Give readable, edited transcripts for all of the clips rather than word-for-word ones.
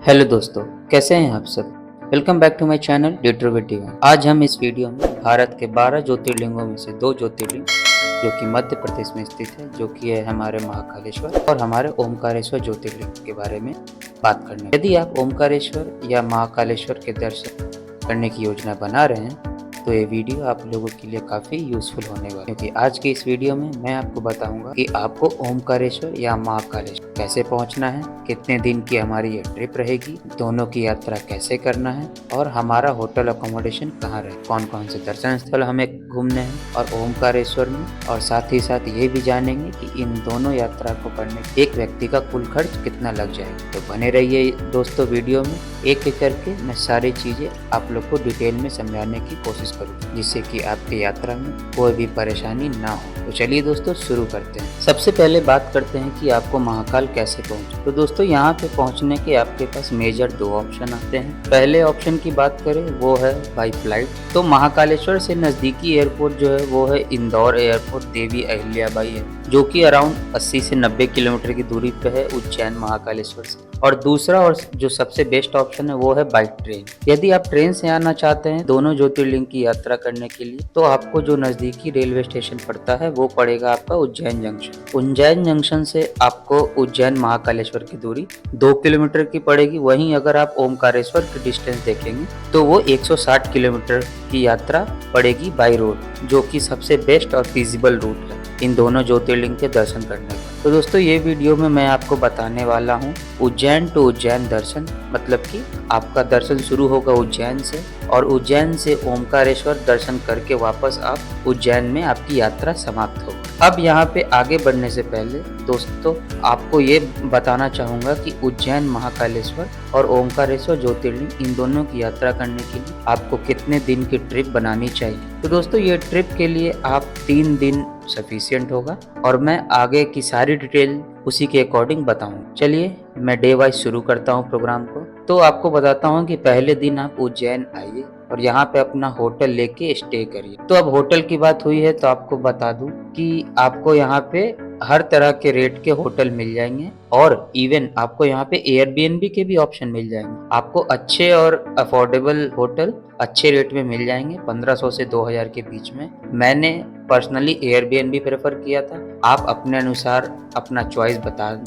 Hello दोस्तों, कैसे हैं आप सब। Welcome back to my channel Ditro with Divine. आज हम इस वीडियो में भारत के 12 ज्योतिर्लिंगों में से 2 ज्योतिर्लिंग जो कि मध्य प्रदेश में स्थित है, जो कि है हमारे महाकालेश्वर और हमारे ओमकारेश्वर ज्योतिर्लिंग के बारे में बात करने। यदि आप ओमकारेश्वर या महाकालेश्वर के दर्शन करने की योजना बना रहे हैं तो ये वीडियो आप लोगों के लिए काफ़ी यूजफुल होने वाला है, क्योंकि आज के इस वीडियो में मैं आपको बताऊंगा कि आपको ओमकारेश्वर या महाकालेश्वर कैसे पहुंचना है, कितने दिन की हमारी ये ट्रिप रहेगी, दोनों की यात्रा कैसे करना है और हमारा होटल अकोमोडेशन कहाँ रहे, कौन कौन से दर्शन स्थल हमें घूमने हैं और ओमकारेश्वर में, और साथ ही साथ ये भी जानेंगे कि इन दोनों यात्रा को करने एक व्यक्ति का कुल खर्च कितना लग जाएगा। तो बने रहिए दोस्तों वीडियो में, एक एक करके मैं सारी चीज़ें आप लोग को डिटेल में समझाने की कोशिश करूँ, जिससे कि आपकी यात्रा में कोई भी परेशानी ना हो। तो चलिए दोस्तों शुरू करते हैं। सबसे पहले बात करते हैं कि आपको महाकाल कैसे पहुंचे। तो दोस्तों यहाँ पे पहुंचने के आपके पास मेजर 2 ऑप्शन आते हैं। पहले ऑप्शन की बात करें वो है बाई फ्लाइट। तो महाकालेश्वर से नज़दीकी एयरपोर्ट जो है वो है इंदौर एयरपोर्ट देवी अहिल्याबाई है, जो कि अराउंड 80 से 90 किलोमीटर की दूरी पे है उज्जैन महाकालेश्वर से। और दूसरा और जो सबसे बेस्ट ऑप्शन है वो है बाई ट्रेन। यदि आप ट्रेन से आना चाहते हैं दोनों ज्योतिर्लिंग की यात्रा करने के लिए, तो आपको जो नजदीकी रेलवे स्टेशन पड़ता है वो पड़ेगा आपका उज्जैन जंक्शन। उज्जैन जंक्शन से आपको उज्जैन महाकालेश्वर की दूरी 2 किलोमीटर की पड़ेगी। वहीं अगर आप ओमकारेश्वर की डिस्टेंस देखेंगे तो वो 160 किलोमीटर की यात्रा पड़ेगी बाई रोड, जो कि सबसे बेस्ट और फिजिबल रूट है इन दोनों ज्योतिर्लिंग के दर्शन करने का। तो दोस्तों ये वीडियो में मैं आपको बताने वाला हूँ उज्जैन टू उज्जैन दर्शन, मतलब कि आपका दर्शन शुरू होगा उज्जैन से और उज्जैन से ओमकारेश्वर दर्शन करके वापस आप उज्जैन में आपकी यात्रा समाप्त होगी। अब यहाँ पे आगे बढ़ने से पहले दोस्तों आपको ये बताना चाहूँगा कि उज्जैन महाकालेश्वर और ओमकारेश्वर ज्योतिर्लिंग इन दोनों की यात्रा करने के लिए आपको कितने दिन की ट्रिप बनानी चाहिए। तो दोस्तों ये ट्रिप के लिए आप 3 दिन सफिशिएंट होगा और मैं आगे की सारी डिटेल उसी के अकॉर्डिंग बताऊँ। चलिए मैं डे वाइज शुरू करता हूँ प्रोग्राम को। तो आपको बताता हूँ कि पहले दिन आप उज्जैन आइए और यहाँ पे अपना होटल लेके स्टे करिए। तो अब होटल की बात हुई है तो आपको बता दूं कि आपको यहाँ पे हर तरह के रेट के होटल मिल जाएंगे और इवन आपको यहाँ पे एयरबीएनबी के भी ऑप्शन मिल जाएंगे। आपको अच्छे और अफोर्डेबल होटल अच्छे रेट में मिल जाएंगे 1500 से 2000 के बीच में। मैंने पर्सनली एयरबीएनबी प्रेफर किया था, आप अपने अनुसार अपना चॉइस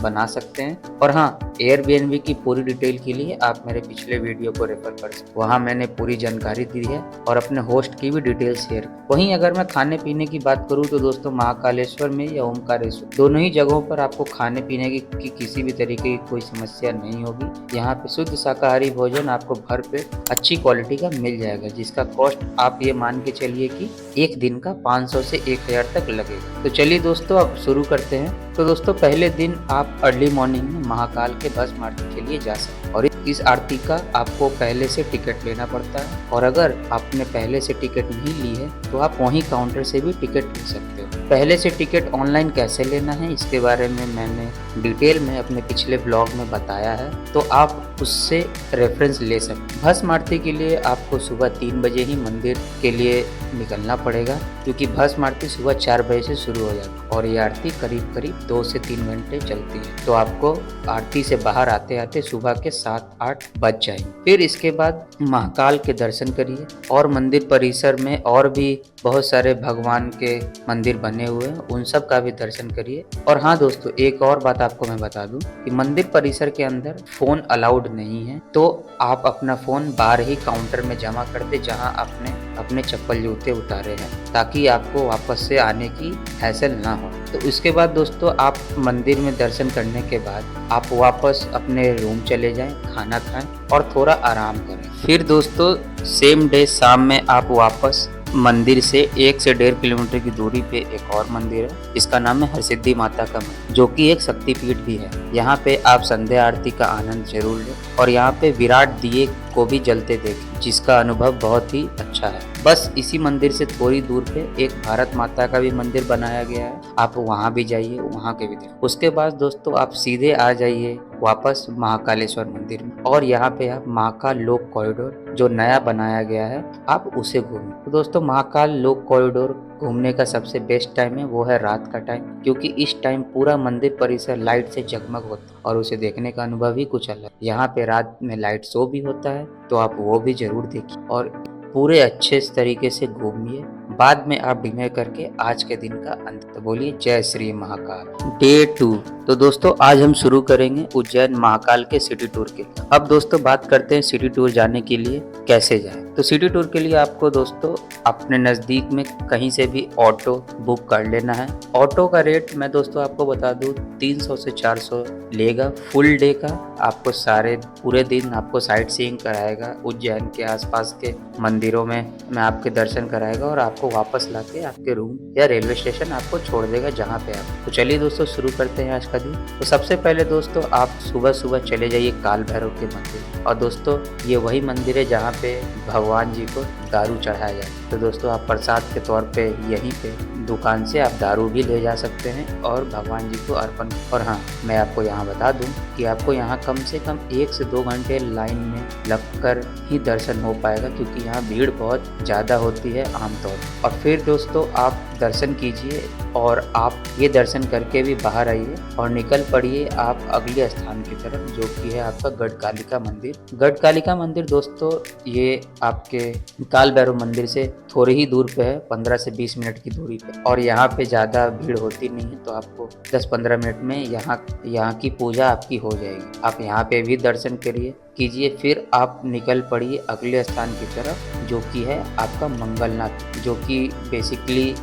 बना सकते हैं। और हाँ, एयरबीएनबी की पूरी डिटेल के लिए आप मेरे पिछले वीडियो को रेफर कर सकते हैं, वहाँ मैंने पूरी जानकारी दी है और अपने होस्ट की भी डिटेल शेयर। वहीं अगर मैं खाने पीने की बात करूँ तो दोस्तों महाकालेश्वर में या ओमकारेश्वर दोनों ही जगहों पर आपको खाने पीने की किसी भी तरीके की कोई समस्या नहीं होगी। यहाँ पे शुद्ध शाकाहारी भोजन आपको भर पेट अच्छी क्वालिटी का मिल जाएगा, जिसका कॉस्ट आप ये मान के चलिए कि एक दिन का 500 से 1000 तक लगेगा। तो चलिए दोस्तों अब शुरू करते हैं। तो दोस्तों पहले दिन आप अर्ली मॉर्निंग में महाकाल के भस्म आरती के लिए जा सकते हैं और इस आरती का आपको पहले से टिकट लेना पड़ता है। और अगर आपने पहले से टिकट नहीं ली है तो आप वहीं काउंटर से भी टिकट ले सकते हो। पहले से टिकट ऑनलाइन कैसे लेना है इसके बारे में मैंने डिटेल में अपने पिछले ब्लॉग में बताया है, तो आप उससे रेफरेंस ले सकते हैं। भस्म आरती के लिए आपको सुबह 3 बजे ही मंदिर के लिए निकलना पड़ेगा, क्योंकि भस्म आरती सुबह 4 बजे से शुरू हो जाती है और ये आरती करीब करीब 2 से 3 घंटे चलती है। तो आपको आरती से बाहर आते आते सुबह के 7-8 बज जाएंगे। फिर इसके बाद महाकाल के दर्शन करिए और मंदिर परिसर में और भी बहुत सारे भगवान के मंदिर बने हुए हैं, उन सब का भी दर्शन करिए। और हाँ दोस्तों, एक और बात आपको मैं बता दूं कि मंदिर परिसर के अंदर फोन अलाउड नहीं है, तो आप अपना फोन बाहर ही काउंटर में जमा कर दे जहां आपने अपने चप्पल जूते उतारे हैं, ताकि आपको वापस से आने की हैसल ना हो। तो उसके बाद दोस्तों आप मंदिर में दर्शन करने के बाद आप वापस अपने रूम चले जाएं, खाना खाएं और थोड़ा आराम करें। फिर दोस्तों सेम डे शाम में आप वापस मंदिर से 1 से 1.5 किलोमीटर की दूरी पे एक और मंदिर है, इसका नाम है हरसिद्धि माता का मंदिर, जो कि एक शक्तिपीठ भी है। यहाँ पे आप संध्या आरती का आनंद जरूर लें और यहाँ पे विराट दिए को भी जलते देखें, जिसका अनुभव बहुत ही अच्छा है। बस इसी मंदिर से थोड़ी दूर पे एक भारत माता का भी मंदिर बनाया गया है, आप वहाँ भी जाइए, वहाँ के भी देखें। उसके बाद दोस्तों आप सीधे आ जाइए वापस महाकालेश्वर मंदिर में, और यहाँ पे आप महाकाल लोक कॉरिडोर जो नया बनाया गया है आप उसे घूमें। तो दोस्तों महाकाल लोक कॉरिडोर घूमने का सबसे बेस्ट टाइम है वो है रात का टाइम, क्योंकि इस टाइम पूरा मंदिर परिसर लाइट से जगमग होता है और उसे देखने का अनुभव ही कुछ अलग। यहाँ पे रात में लाइट शो भी होता है, तो आप वो भी जरूर देखिए और पूरे अच्छे तरीके से घूमिए। बाद में आप डिनर करके आज के दिन का अंत। तो बोलिए जय श्री महाकाल। डे 2। तो दोस्तों आज हम शुरू करेंगे उज्जैन महाकाल के सिटी टूर के। अब दोस्तों बात करते हैं सिटी टूर जाने के लिए कैसे जाएं। तो सिटी टूर के लिए आपको दोस्तों अपने नज़दीक में कहीं से भी ऑटो बुक कर लेना है। ऑटो का रेट मैं दोस्तों आपको बता दूं 300 से 400 लेगा फुल डे का। आपको सारे पूरे दिन आपको साइट सीइंग कराएगा, उज्जैन के आसपास के मंदिरों में आपके दर्शन कराएगा और आपको वापस लाके आपके रूम या रेलवे स्टेशन आपको छोड़ देगा जहाँ पे आप। तो चलिए दोस्तों शुरू करते हैं आज का दिन। तो सबसे पहले दोस्तों आप सुबह सुबह चले जाइए काल भैरव के मंदिर। और दोस्तों ये वही मंदिर है जहाँ पे भगवान जी को दारू चढ़ाया जाए। तो दोस्तों आप प्रसाद के तौर पे यहीं पे दुकान से आप दारू भी ले जा सकते हैं और भगवान जी को अर्पण। और हाँ, मैं आपको यहाँ बता दूं कि आपको यहाँ कम से कम 1 से 2 घंटे लाइन में लगकर ही दर्शन हो पाएगा, क्योंकि यहाँ भीड़ बहुत ज़्यादा होती है आमतौर पर। और फिर दोस्तों आप दर्शन कीजिए और आप ये दर्शन करके भी बाहर आइए और निकल पड़िए आप अगले स्थान की तरफ, जो कि है आपका गढ़कालिका मंदिर। गढ़कालिका मंदिर दोस्तों ये आपके काल भैरव मंदिर से थोड़ी ही दूर पे है, 15 से 20 मिनट की दूरी पे। और यहाँ पे ज़्यादा भीड़ होती नहीं है, तो आपको 10-15 मिनट में यहाँ की पूजा आपकी हो जाएगी। आप यहाँ पे भी दर्शन कीजिए। फिर आप निकल पड़िए अगले स्थान की तरफ, जो कि है आपका मंगलनाथ, जो कि बेसिकली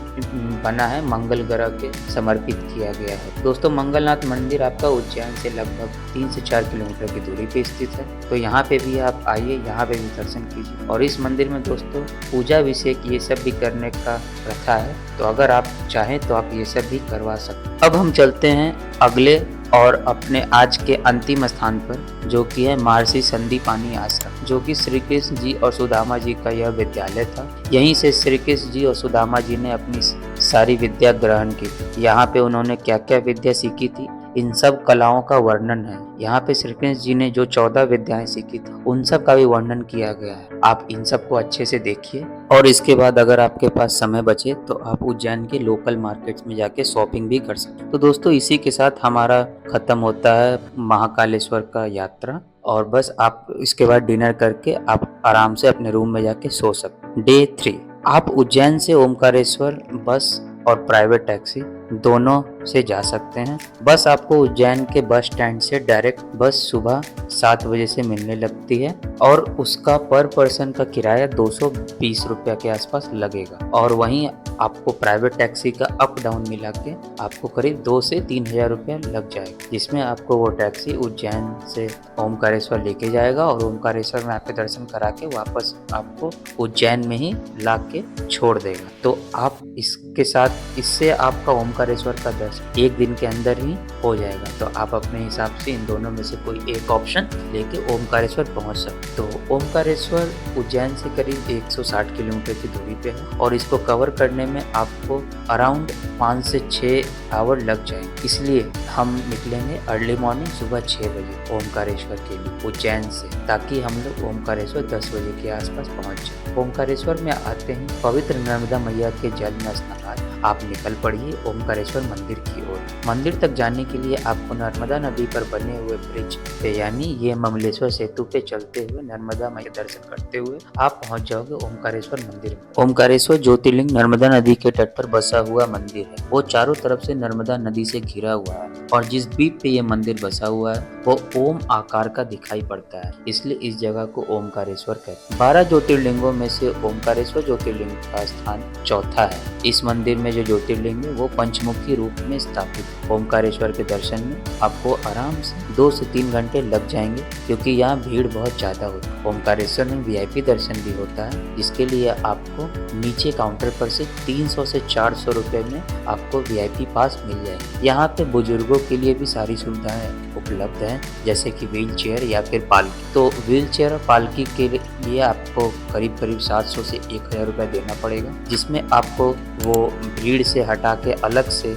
बना है मंगल ग्रह के समर्पित किया गया है। दोस्तों मंगलनाथ मंदिर आपका उज्जैन से लगभग 3 से 4 किलोमीटर की दूरी पे स्थित है। तो यहाँ पे भी आप आइए, यहाँ पे भी दर्शन कीजिए। और इस मंदिर में दोस्तों पूजा अभिषेक ये सब भी करने का प्रथा है, तो अगर आप चाहें तो आप ये सब भी करवा सकते हैं। अब हम चलते हैं अगले और अपने आज के अंतिम स्थान पर, जो कि है महर्षि संदीपानी आश्रम, जो कि श्री कृष्ण जी और सुदामा जी का यह विद्यालय था। यहीं से श्री कृष्ण जी और सुदामा जी ने अपनी सारी विद्या ग्रहण की थी। यहाँ पे उन्होंने क्या क्या विद्या सीखी थी, इन सब कलाओं का वर्णन है। यहाँ पे श्री कृष्ण जी ने जो 14 विद्याएं सीखी थी उन सब का भी वर्णन किया गया है। आप इन सब को अच्छे से देखिए और इसके बाद अगर आपके पास समय बचे तो आप उज्जैन के लोकल मार्केट्स में जाके शॉपिंग भी कर सकते। तो दोस्तों इसी के साथ हमारा खत्म होता है महाकालेश्वर का यात्रा, और बस आप इसके बाद डिनर करके आप आराम से अपने रूम में जाके सो सकते। डे 3 आप उज्जैन से ओमकारेश्वर बस और प्राइवेट टैक्सी दोनों से जा सकते हैं। बस आपको उज्जैन के बस स्टैंड से डायरेक्ट बस सुबह 7 बजे से मिलने लगती है और उसका पर पर्सन का किराया 220 रुपया के आसपास लगेगा। और वहीं आपको प्राइवेट टैक्सी का अप डाउन मिला के आपको करीब 2 से 3 हज़ार रुपया लग जाएगा, जिसमें आपको वो टैक्सी उज्जैन से ओमकारेश्वर लेके जाएगा और ओमकारेश्वर में आपके दर्शन करा के वापस आपको उज्जैन में ही ला के छोड़ देगा। तो आप इससे आपका ओमकारेश्वर का दर्शन एक दिन के अंदर ही हो जाएगा। तो आप अपने हिसाब से इन दोनों में से कोई एक ऑप्शन लेके ओमकारेश्वर पहुंच सकते। तो ओमकारेश्वर उज्जैन से करीब 160 किलोमीटर की दूरी पे है और इसको कवर करने में आपको अराउंड 5 से 6 आवर लग जाएंगे। इसलिए हम निकलेंगे अर्ली मॉर्निंग सुबह 6 बजे ओमकारेश्वर के लिए उज्जैन से, ताकि हम लोग ओमकारेश्वर 10 बजे के आसपास पहुंच जाए। ओमकारेश्वर में आते ही पवित्र नर्मदा मैया के जल में स्नान आप निकल पड़िए ओमकारेश्वर मंदिर की ओर। मंदिर तक जाने के लिए आपको नर्मदा नदी पर बने हुए ब्रिज पे यानी ये ममलेश्वर सेतु पे चलते हुए नर्मदा मैया दर्शन करते हुए आप पहुंच जाओगे ओमकारेश्वर मंदिर में। ओमकारेश्वर ज्योतिर्लिंग नर्मदा नदी के तट पर बसा हुआ मंदिर है। वो चारों तरफ से नर्मदा नदी से घिरा हुआ है और जिस द्वीप पे ये मंदिर बसा हुआ है वो ओम आकार का दिखाई पड़ता है, इसलिए इस जगह को ओमकारेश्वर कहते हैं। 12 ज्योतिर्लिंगों में से ओमकारेश्वर ज्योतिर्लिंग का स्थान चौथा है। इस मंदिर में जो ज्योतिर्लिंग है वो पंचमुखी रूप में स्थापित है। ओमकारेश्वर के दर्शन में आपको आराम से 2 से 3 घंटे लग जाएंगे, क्योंकि यहाँ भीड़ बहुत ज्यादा होती है। ओमकारेश्वर में VIP दर्शन भी होता है, जिसके लिए आपको नीचे काउंटर पर से 300 से 400 रुपए में आपको VIP पास मिल जाएंगे। यहाँ पे बुजुर्गों के लिए भी सारी सुविधाएं उपलब्ध हैं, जैसे कि व्हील चेयर या फिर पालकी। तो व्हील चेयर और पालकी के लिए आपको करीब 700 से 1000 रुपये देना पड़ेगा, जिसमें आपको वो भीड़ से हटा के अलग से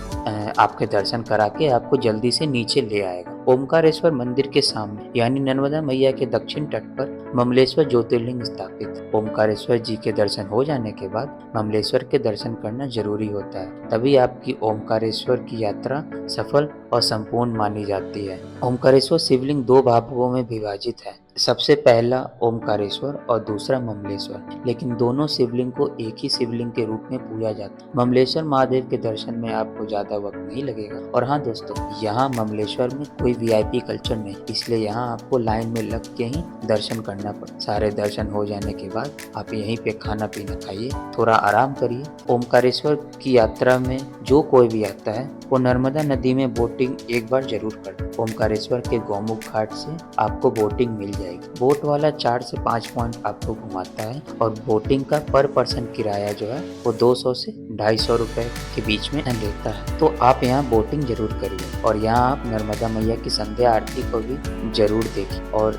आपके दर्शन करा के आपको जल्दी से नीचे ले आएगा। ओमकारेश्वर मंदिर के सामने यानी नर्मदा मैया के दक्षिण तट पर ममलेश्वर ज्योतिर्लिंग स्थापित है। ओमकारेश्वर जी के दर्शन हो जाने के बाद ममलेश्वर के दर्शन करना जरूरी होता है, तभी आपकी ओमकारेश्वर की यात्रा सफल और संपूर्ण मानी जाती है। ओमकारेश्वर शिवलिंग दो भागों में विभाजित है, सबसे पहला ओमकारेश्वर और दूसरा ममलेश्वर, लेकिन दोनों शिवलिंग को एक ही शिवलिंग के रूप में पूजा जाता है। ममलेश्वर महादेव के दर्शन में आपको ज्यादा वक्त नहीं लगेगा। और हाँ दोस्तों, यहाँ ममलेश्वर में कोई वीआईपी कल्चर नहीं, इसलिए यहाँ आपको लाइन में लग के ही दर्शन करना पड़ता। सारे दर्शन हो जाने के बाद आप यहीं पे खाना पीना खाइए, थोड़ा आराम करिए। ओमकारेश्वर की यात्रा में जो कोई भी आता है वो नर्मदा नदी में बोटिंग एक बार जरूर कर। ओमकारेश्वर के गौमुख घाट से आपको बोटिंग मिल जाएगी। बोट वाला 4 से 5 पॉइंट आपको घुमाता है और बोटिंग का पर पर्सन किराया जो है वो 200 से 250 रुपए के बीच में लेता है। तो आप यहाँ बोटिंग जरूर करिए और यहाँ आप नर्मदा मैया की संध्या आरती को भी जरूर देखिए। और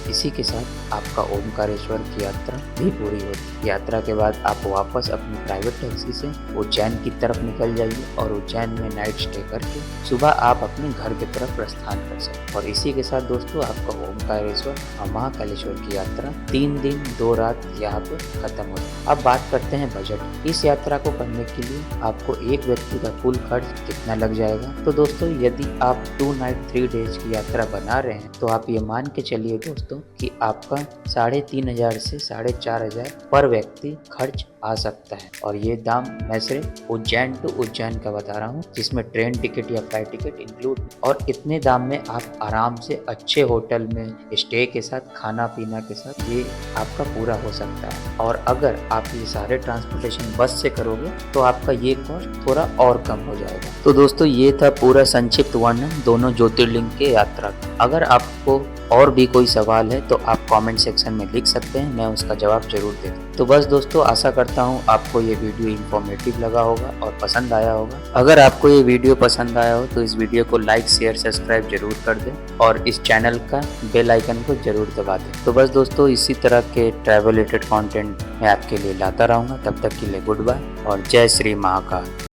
इसी के साथ आपका ओमकारेश्वर की यात्रा भी पूरी होती है। यात्रा के बाद आप वापस अपनी प्राइवेट टैक्सी से उज्जैन की तरफ निकल जाइए और उज्जैन में नाइट स्टे करके सुबह आप अपने घर की तरफ प्रस्थान कर सकते। और इसी के साथ दोस्तों आपका ओमकारेश्वर और महाकालेश्वर की यात्रा 3 दिन 2 रात यहाँ पे खत्म हो जाए। अब बात करते हैं बजट। इस यात्रा को करने के लिए आपको एक व्यक्ति का कुल खर्च कितना लग जाएगा। तो दोस्तों यदि आप 2 नाइट 3 डेज की यात्रा बना रहे हैं तो आप ये मान के चलिए दोस्तों कि आपका 3500 से 4500 पर व्यक्ति खर्च आ सकता है। और ये दाम मैं सिर्फ उज्जैन टू उज्जैन का बता रहा हूँ, जिसमें ट्रेन टिकट या फ्लाइट टिकट इंक्लूड। और इतने दाम में आप आराम से अच्छे होटल में स्टे के साथ खाना पीना के साथ ये आपका पूरा हो सकता है। और अगर आप ये सारे ट्रांसपोर्टेशन बस से करोगे तो आपका ये कॉस्ट थोड़ा और कम हो जाएगा। तो दोस्तों ये था पूरा संक्षिप्त वर्णन दोनों ज्योतिर्लिंग के यात्रा का। अगर आपको और भी कोई सवाल है तो आप कमेंट सेक्शन में लिख सकते हैं, मैं उसका जवाब जरूर दे दूँ। तो बस दोस्तों आशा करता हूँ आपको ये वीडियो इन्फॉर्मेटिव लगा होगा और पसंद आया होगा। अगर आपको ये वीडियो पसंद आया हो तो इस वीडियो को लाइक शेयर सब्सक्राइब जरूर कर दें और इस चैनल का बेल आइकन को जरूर दबा दें। तो बस दोस्तों इसी तरह के ट्रैवल रिलेटेड कंटेंट मैं आपके लिए लाता रहूँगा। तब तक के लिए गुड बाय और जय श्री महाकाल।